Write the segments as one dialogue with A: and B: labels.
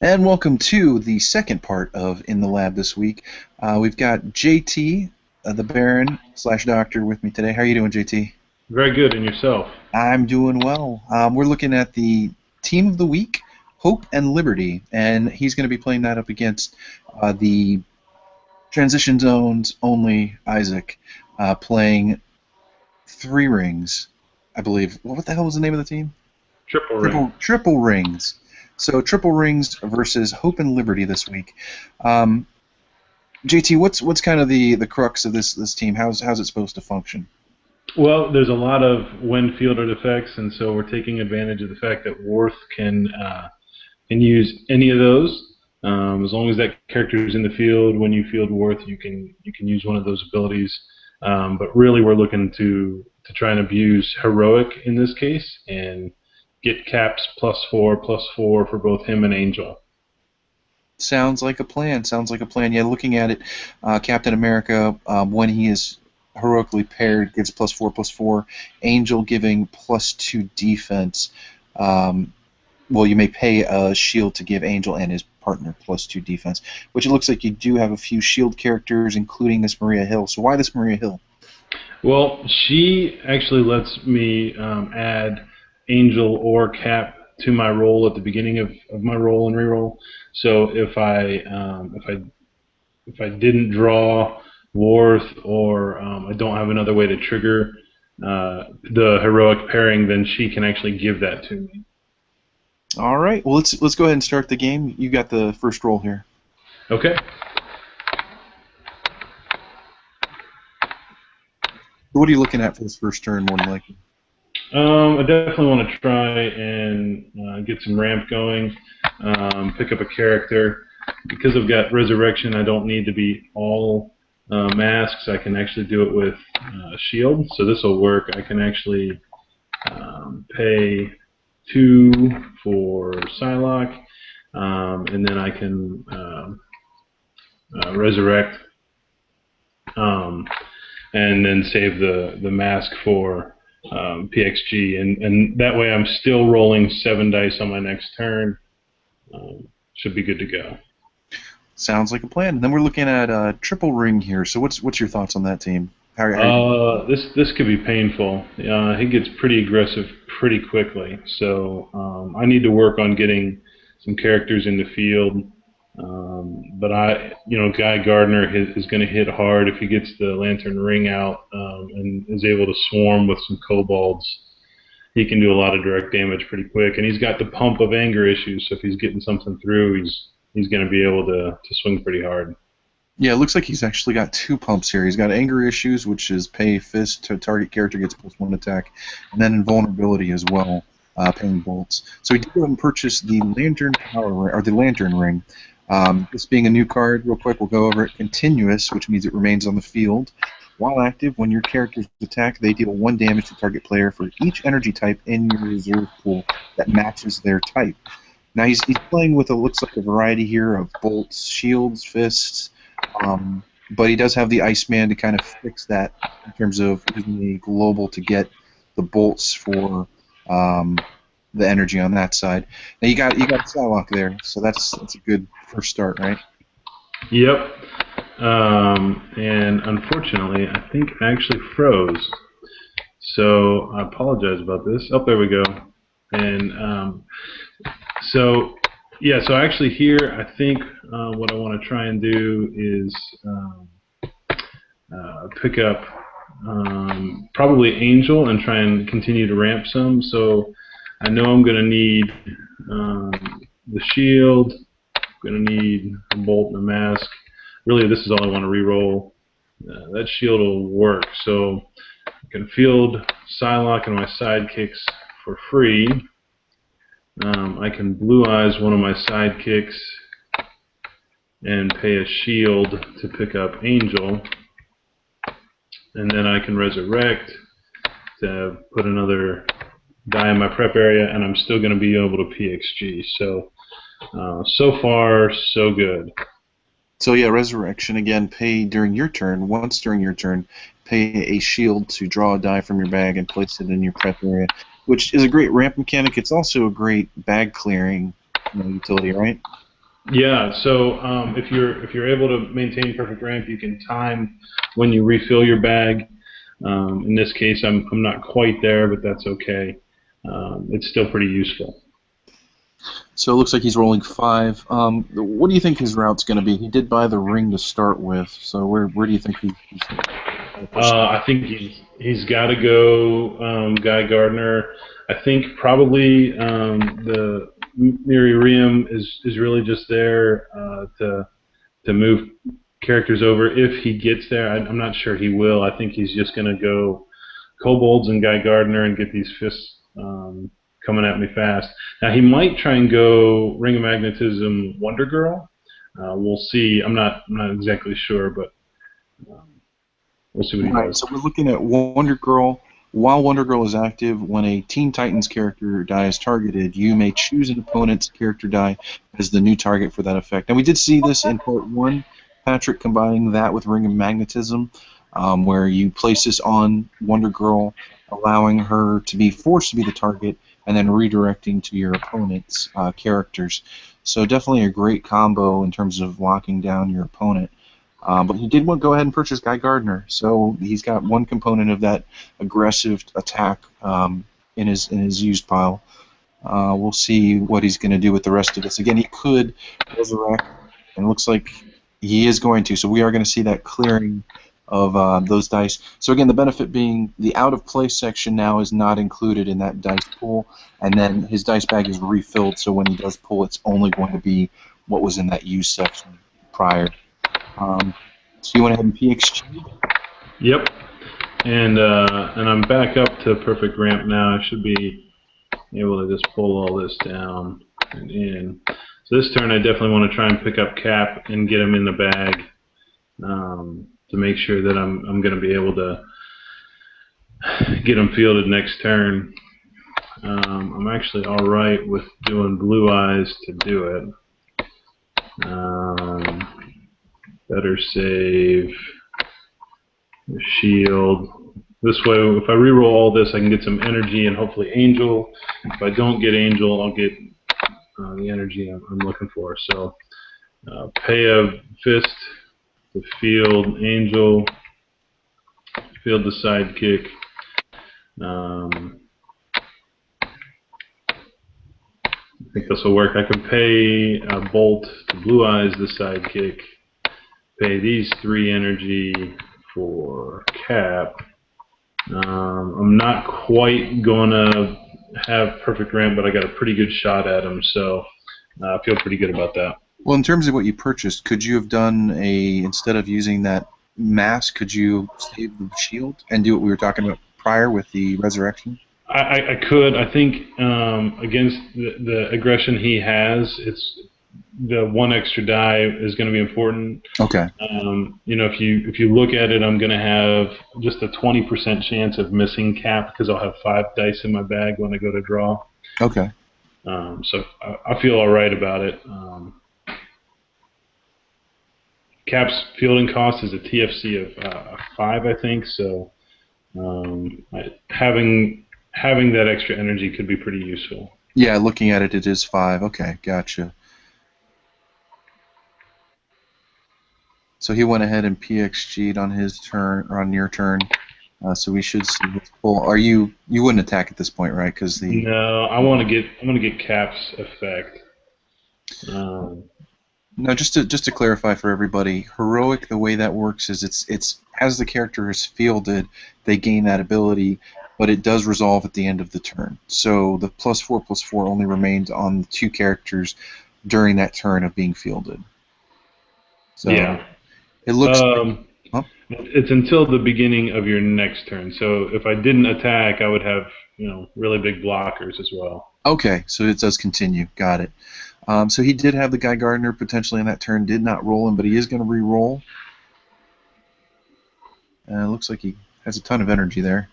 A: And welcome to the second part of In the Lab this week. We've got JT, the Baron slash Doctor, with me today. How are you doing, JT?
B: Very good, and yourself?
A: I'm doing well. We're looking at the Team of the Week, Hope and Liberty, and he's going to be playing that up against the Transition Zones only Isaac, playing Three Rings, I believe. What the hell was the name of the team?
B: Triple ring.
A: Triple Rings. So Triple Rings versus Hope and Liberty this week. Um, JT, what's kind of the crux of this team? How's it supposed to function?
B: Well, there's a lot of when fielded effects, and so we're taking advantage of the fact that Worth can use any of those. As long as that character is in the field, when you field Worth, you can use one of those abilities. But really, we're looking to try and abuse heroic in this case and get caps +4/+4 for both him and Angel.
A: Sounds like a plan. Sounds like a plan. Yeah, looking at it, Captain America, when he is heroically paired, gives +4/+4. Angel giving +2 defense. Um, well, you may pay a shield to give Angel and his partner +2 defense, which it looks like you do have a few shield characters, including this Maria Hill. So why this Maria Hill?
B: Well, she actually lets me add Angel or Cap to my roll at the beginning of my roll and reroll. So if I didn't draw Worth or I don't have another way to trigger the heroic pairing, then she can actually give that to me.
A: All right. Well, let's go ahead and start the game. You got the first roll here.
B: Okay.
A: What are you looking at for this first turn, more than likely?
B: I definitely want to try and get some ramp going, pick up a character. Because I've got Resurrection, I don't need to be all masks. I can actually do it with shield, so this will work. I can actually pay 2 for Psylocke, and then I can resurrect, and then save the mask for PXG, and that way I'm still rolling 7 dice on my next turn. Should be good to go.
A: Sounds like a plan. And then we're looking at Triple Ring here. So what's your thoughts on that team?
B: This could be painful. He gets pretty aggressive pretty quickly, so I need to work on getting some characters in the field. But Guy Gardner is going to hit hard if he gets the Lantern Ring out and is able to swarm with some kobolds. He can do a lot of direct damage pretty quick, and he's got the pump of anger issues. So if he's getting something through, he's going to be able to swing pretty hard.
A: Yeah, it looks like he's actually got 2 pumps here. He's got Anger Issues, which is pay fist to target character gets +1 attack, and then Invulnerability as well, paying bolts. So he did go and purchase the Lantern Power or the Lantern Ring. This being a new card, real quick, we'll go over it. Continuous, which means it remains on the field. While active, when your characters attack, they deal 1 damage to target player for each energy type in your reserve pool that matches their type. Now he's playing with looks like a variety here of bolts, shields, fists. But he does have the Iceman to kind of fix that in terms of using the global to get the bolts for the energy on that side. Now you got Psylocke there, so that's a good first start, right?
B: Yep. And unfortunately, I think I actually froze. So I apologize about this. Oh, there we go. And so actually here, I think what I want to try and do is pick up probably Angel and try and continue to ramp some. So I know I'm going to need the shield. I'm going to need a bolt and a mask. Really, this is all I want to re-roll. That shield will work. So I can field Psylocke and my sidekicks for free. I can Blue Eyes one of my sidekicks and pay a shield to pick up Angel. And then I can resurrect to put another die in my prep area, and I'm still going to be able to PXG. So, so far, so good.
A: So yeah, Resurrection, again, pay during your turn. Once during your turn, pay a shield to draw a die from your bag and place it in your prep area, which is a great ramp mechanic. It's also a great bag clearing utility, right?
B: Yeah, so if you're able to maintain perfect ramp, you can time when you refill your bag. In this case, I'm not quite there, but that's okay. It's still pretty useful.
A: So it looks like he's rolling 5. What do you think his route's going to be? He did buy the ring to start with, so where do you think he's going to push?
B: I think he's got to go Guy Gardner. I think probably the Miriam is really just there to move characters over if he gets there. I'm not sure he will. I think he's just going to go Kobolds and Guy Gardner and get these fists coming at me fast. Now he might try and go Ring of Magnetism Wonder Girl. We'll see. I'm not exactly sure, but um, we'll see what he
A: All right,
B: does.
A: so we're looking at Wonder Girl. While Wonder Girl is active, when a Teen Titans character die is targeted, you may choose an opponent's character die as the new target for that effect. And we did see this in part 1, Patrick combining that with Ring of Magnetism, where you place this on Wonder Girl, allowing her to be forced to be the target, and then redirecting to your opponent's characters. So definitely a great combo in terms of locking down your opponent. But he did want to go ahead and purchase Guy Gardner, so he's got one component of that aggressive attack in his used pile. We'll see what he's going to do with the rest of this. Again, he could resurrect, and it looks like he is going to. So we are going to see that clearing of those dice. So again, the benefit being the out of play section now is not included in that dice pool, and then his dice bag is refilled. So when he does pull, it's only going to be what was in that used section prior. So you went ahead and PXG?
B: Yep. And I'm back up to perfect ramp now. I should be able to just pull all this down and in. So this turn I definitely want to try and pick up Cap and get him in the bag to make sure that I'm going to be able to get him fielded next turn. I'm actually all right with doing Blue Eyes to do it. Better save the shield. This way, if I reroll all this, I can get some energy and hopefully Angel. If I don't get Angel, I'll get the energy I'm looking for. So pay a fist to field Angel, field the sidekick. I think this will work. I can pay a Bolt to Blue Eyes the sidekick. Pay these 3 energy for Cap. I'm not quite going to have perfect ramp, but I got a pretty good shot at him, so I feel pretty good about that.
A: Well, in terms of what you purchased, could you have done instead of using that mask, could you save the shield and do what we were talking about prior with the resurrection?
B: I could. I think against the aggression he has, it's the 1 extra die is going to be important.
A: Okay.
B: If you look at it, I'm going to have just a 20% chance of missing Cap because I'll have 5 dice in my bag when I go to draw.
A: Okay.
B: So I feel all right about it. Cap's fielding cost is a TFC of 5, I think. So having that extra energy could be pretty useful.
A: Yeah, looking at it, it is 5. Okay, gotcha. So he went ahead and PXG'd on his turn, or on your turn. So we should see his pull. You wouldn't attack at this point, right?
B: No, I want to get Cap's effect.
A: No, just to clarify for everybody, heroic, the way that works is it's as the character is fielded, they gain that ability, but it does resolve at the end of the turn. So the +4/+4 only remains on the 2 characters during that turn of being fielded. So
B: yeah.
A: It looks like, huh?
B: It's until the beginning of your next turn. So if I didn't attack, I would have really big blockers as well.
A: Okay, so it does continue. Got it. So he did have the Guy Gardner potentially in that turn, did not roll him, but he is going to re-roll. It looks like he has a ton of energy there.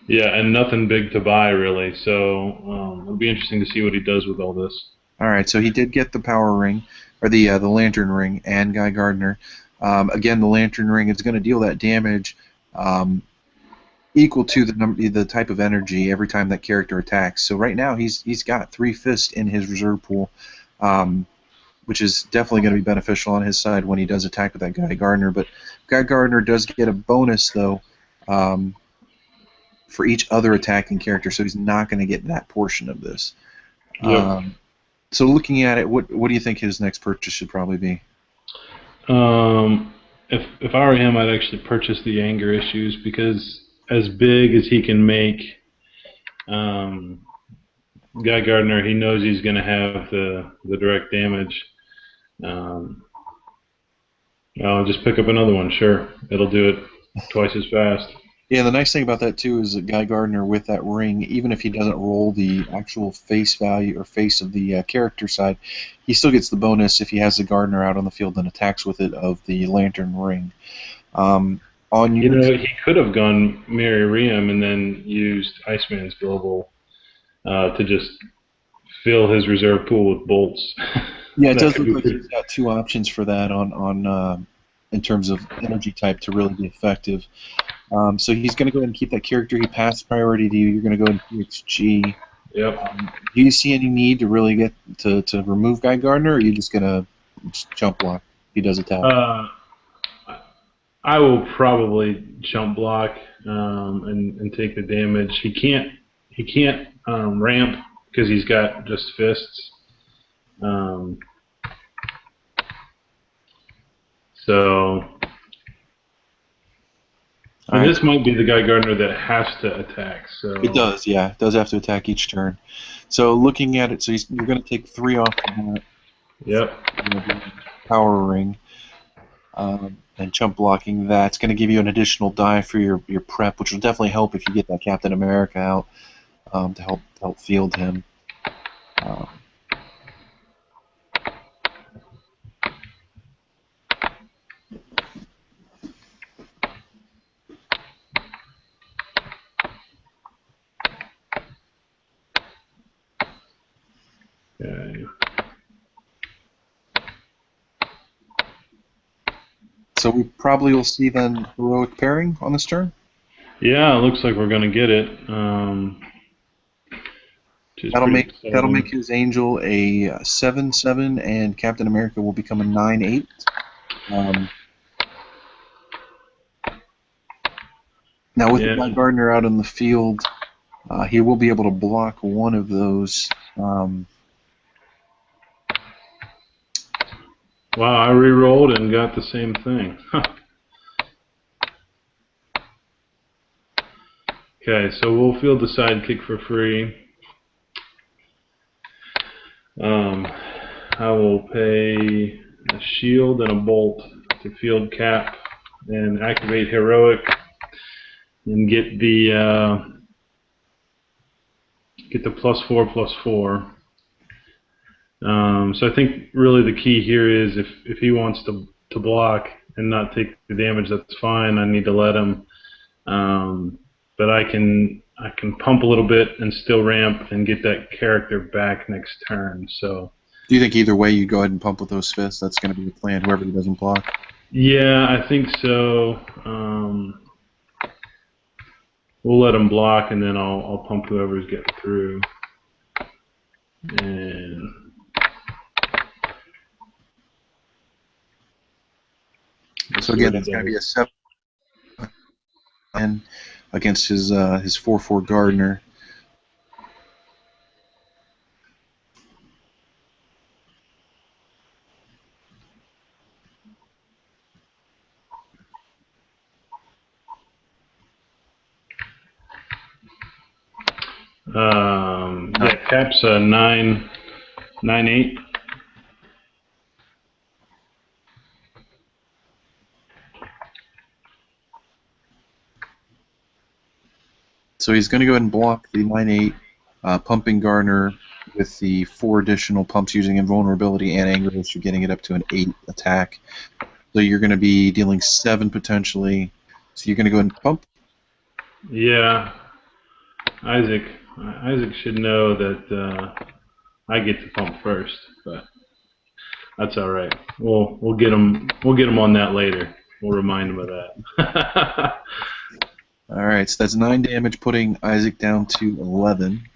B: Yeah, and nothing big to buy, really. So it'll be interesting to see what he does with all this.
A: All right, so he did get the power ring, or the lantern ring, and Guy Gardner. Again, the lantern ring is going to deal that damage. equal to the type of energy every time that character attacks. So right now he's got 3 fists in his reserve pool, which is definitely going to be beneficial on his side when he does attack with that Guy Gardner. But Guy Gardner does get a bonus though for each other attacking character, so he's not going to get that portion of this.
B: Yep.
A: So looking at it, what do you think his next purchase should probably be?
B: If I were him, I'd actually purchase the anger issues, because as big as he can make Guy Gardner, he knows he's going to have the direct damage. I'll just pick up another one. Sure, it'll do it twice as fast.
A: Yeah, the nice thing about that too is that Guy Gardner with that ring, even if he doesn't roll the actual face value or face of the character side, he still gets the bonus if he has the Gardner out on the field and attacks with it of the Lantern ring. On your
B: He could have gone Mary Riem and then used Iceman's Global to just fill his reserve pool with bolts.
A: Yeah, it does look like he's got 2 options for that on in terms of energy type to really be effective. So he's going to go ahead and keep that character. He passed priority to you. You're going to go ahead and PXG.
B: Yep.
A: Do you see any need to really get to remove Guy Gardner, or are you just going to jump block? He does attack.
B: I will probably jump block and take the damage. He can't ramp because he's got just fists. So and this might be the Guy Gardner that has to attack. So
A: it does, yeah. It does have to attack each turn. So looking at it, so you're going to take 3 off the bat.
B: Yep.
A: Power ring. And jump blocking, that's going to give you an additional die for your prep, which will definitely help if you get that Captain America out to help field him.
B: Okay.
A: So we probably will see then heroic pairing on this turn?
B: Yeah, it looks like we're going to get it.
A: That'll make his Angel a 7/7, and Captain America will become a 9/8. Now with Guy Gardner out in the field, he will be able to block one of those.
B: Wow, I re-rolled and got the same thing. Okay, so we'll field the sidekick for free. I will pay a shield and a bolt to field Cap and activate heroic and get the +4/+4. So I think really the key here is if he wants to block and not take the damage, that's fine. I need to let him. But I can pump a little bit and still ramp and get that character back next turn. So.
A: Do you think either way you go ahead and pump with those fists? That's going to be the plan, whoever he doesn't block?
B: Yeah, I think so. We'll let him block, and then I'll pump whoever's getting through. And
A: so again, it's going to be a 7 against his 4/4 Gardner.
B: Yeah, Cap's a 9/8.
A: So he's going to go ahead and block the 9/8, pumping Gardner with the 4 additional pumps using invulnerability and anger, so you're getting it up to an 8 attack. So you're going to be dealing 7 potentially. So you're going to go ahead and pump?
B: Yeah. Isaac should know that I get to pump first, but that's all right. We'll get him on that later. We'll remind him of that.
A: All right, so that's 9 damage, putting Isaac down to 11.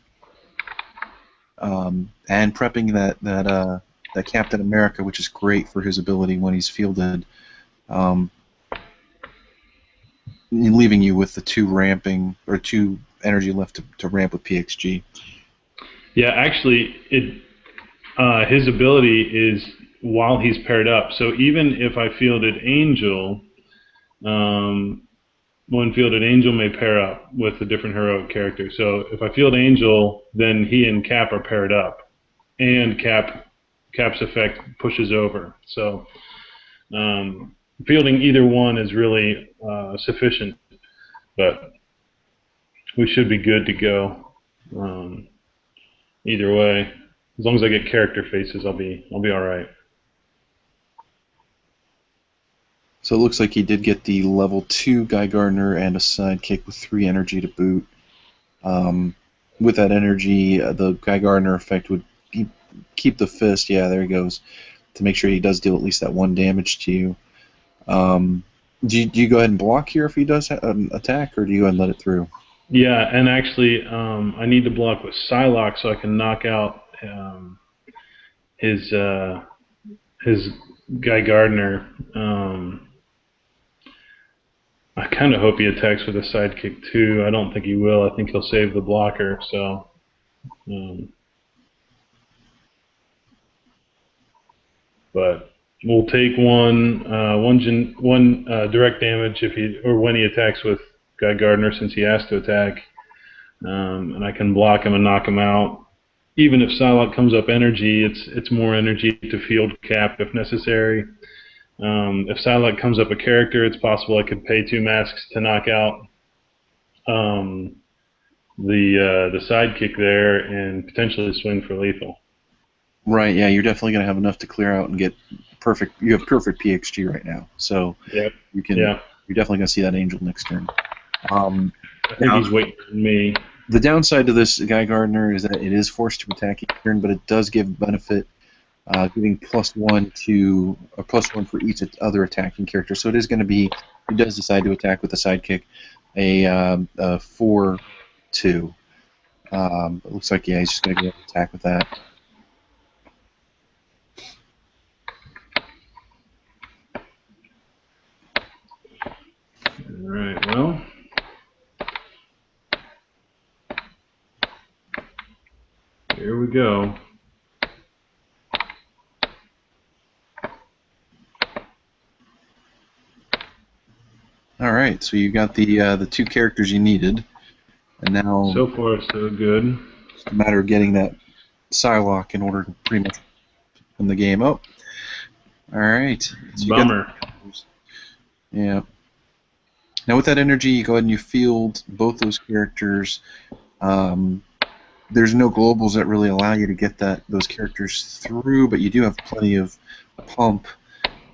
A: And prepping that Captain America, which is great for his ability when he's fielded, leaving you with the 2 energy left to ramp with PXG.
B: Yeah, actually, his ability is while he's paired up. So even if I fielded Angel, when fielded Angel may pair up with a different heroic character. So if I field Angel, then he and Cap are paired up, and Cap's effect pushes over. So fielding either one is really sufficient, but we should be good to go either way. As long as I get character faces, I'll be all right.
A: So it looks like he did get the level 2 Guy Gardner and a sidekick with 3 energy to boot. With that energy, the Guy Gardner effect would keep the fist. Yeah, there he goes. To make sure he does deal at least that 1 damage to you. Do you go ahead and block here if he does attack, or do you go ahead and let it through?
B: Yeah, and actually, I need to block with Psylocke so I can knock out his Guy Gardner. I kind of hope he attacks with a sidekick too. I don't think he will. I think he'll save the blocker. So, but we'll take one direct damage when he attacks with Guy Gardner, since he has to attack, and I can block him and knock him out. Even if Psylocke comes up energy, it's more energy to field Cap if necessary. If Psylocke comes up a character, it's possible I could pay 2 masks to knock out the sidekick there and potentially swing for lethal.
A: Right. Yeah, you're definitely going to have enough to clear out and get perfect. You have perfect PXG right now, so
B: yep.
A: you can. Yeah. You're definitely going to see that Angel next turn.
B: I think he's waiting for me.
A: The downside to this Guy Gardner is that it is forced to attack each turn, but it does give benefit, giving +1 for each other attacking character. So it is going to be, if he does decide to attack with a sidekick, a 4-2. It looks like, yeah, he's just going to go ahead and attack with that.
B: All right, well. Here we go.
A: All right, so you got the 2 characters you needed, and now
B: so far so good.
A: It's a matter of getting that Psylocke in order to pretty much win the game up. All right. So
B: Bummer.
A: Yeah. Now with that energy, you go ahead and you field both those characters. There's no globals that really allow you to get those characters through, but you do have plenty of pump.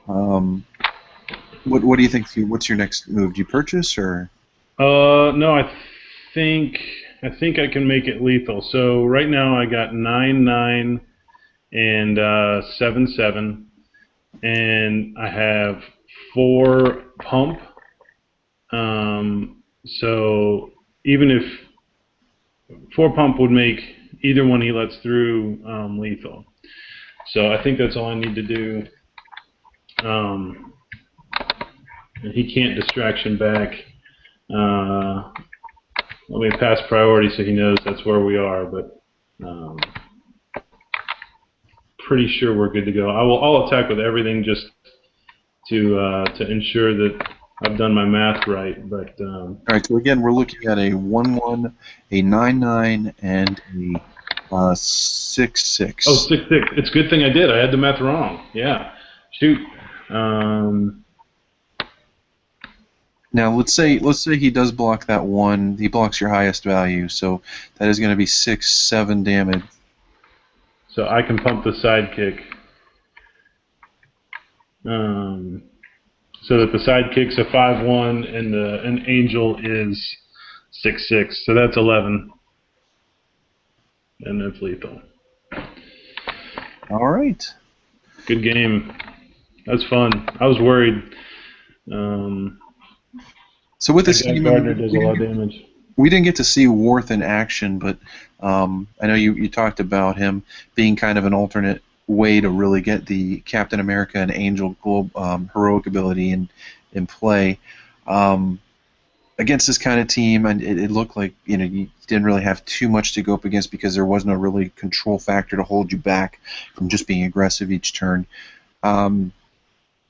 A: What do you think? What's your next move? Do you purchase or?
B: No, I think I can make it lethal. So right now I got 9-9 and 7-7, and I have 4 pump. So even if 4 pump would make either one he lets through lethal. So I think that's all I need to do. He can't distraction back. Let me pass priority so he knows that's where we are, but pretty sure we're good to go. I'll attack with everything just to ensure that I've done my math right. But
A: all right, so again, we're looking at a 1-1, a 9-9, and a 6-6.
B: Oh, 6-6. It's a good thing I did. I had the math wrong. Yeah. Shoot.
A: Now let's say he does block that 1. He blocks your highest value, so that is going to be 6-7 damage.
B: So I can pump the sidekick. So that the sidekick's a 5-1 and an angel is 6-6. So that's 11. And that's lethal.
A: All right.
B: Good game. That's fun. I was worried.
A: So with
B: That
A: this
B: guy
A: team, I
B: Gardner
A: mean,
B: does a lot of damage.
A: we didn't get to see Worth in action, but I know you talked about him being kind of an alternate way to really get the Captain America and Angel heroic ability in play. Um, Against this kind of team, and it looked like you didn't really have too much to go up against because there was no really control factor to hold you back from just being aggressive each turn. Um,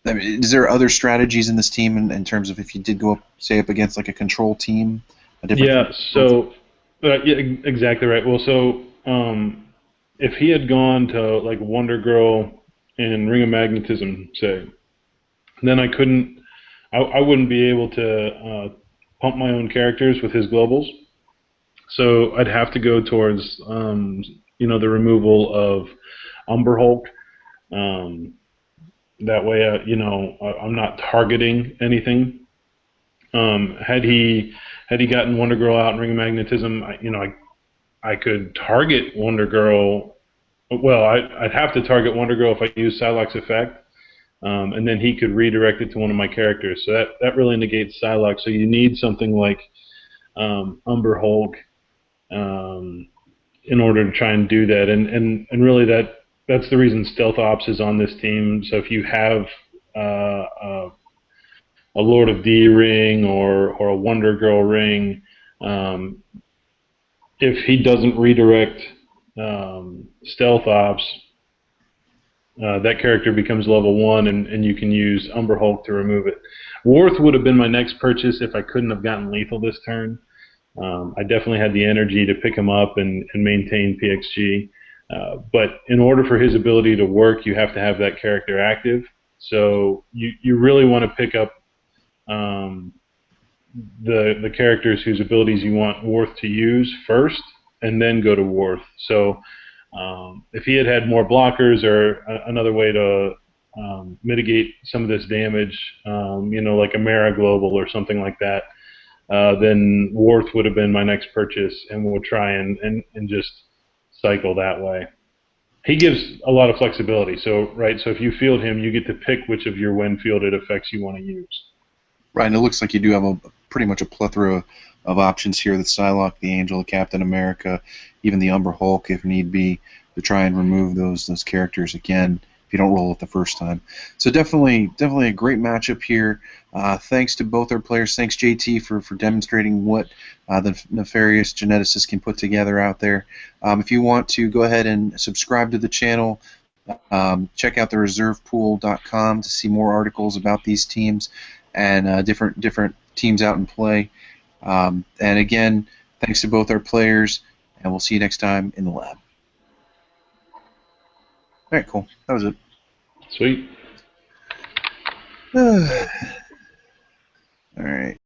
A: I mean, is there other strategies in this team in terms of if you did go up, say, up against like a control team, a different
B: Yeah,
A: team?
B: so yeah, exactly right. Well, so if he had gone to like Wonder Girl and Ring of Magnetism, say, then I wouldn't be able to pump my own characters with his globals. So I'd have to go towards the removal of Umber Hulk. Um, that way, I'm not targeting anything. Had he gotten Wonder Girl out and Ring of Magnetism, I could target Wonder Girl. Well, I'd have to target Wonder Girl if I use Psylocke's effect, and then he could redirect it to one of my characters. So that really negates Psylocke. So you need something like Umber Hulk in order to try and do that. And really that's the reason Stealth Ops is on this team. So if you have a Lord of D ring or a Wonder Girl ring, um, if he doesn't redirect Stealth Ops, that character becomes level 1, and you can use Umber Hulk to remove it. Worth would have been my next purchase if I couldn't have gotten lethal this turn. I definitely had the energy to pick him up and maintain PXG. But in order for his ability to work, you have to have that character active. So you really want to pick up the characters whose abilities you want Worth to use first, and then go to Worth. So if he had had more blockers or another way to mitigate some of this damage, like a Mara Global or something like that, then Worth would have been my next purchase, and we'll try and just cycle that way. He gives a lot of flexibility. So if you field him, you get to pick which of your when fielded effects you want to use.
A: Right, and it looks like you do have pretty much a plethora of options here: the Psylocke, the Angel, the Captain America, even the Umber Hulk, if need be, to try and remove those characters again if you don't roll it the first time. So definitely a great matchup here. Thanks to both our players. Thanks JT for demonstrating what the nefarious geneticists can put together out there. If you want to go ahead and subscribe to the channel. Check out the reservepool.com to see more articles about these teams and different teams out in play. And again, thanks to both our players, and we'll see you next time in the lab. All right, cool. That was it.
B: Sweet.
A: All right.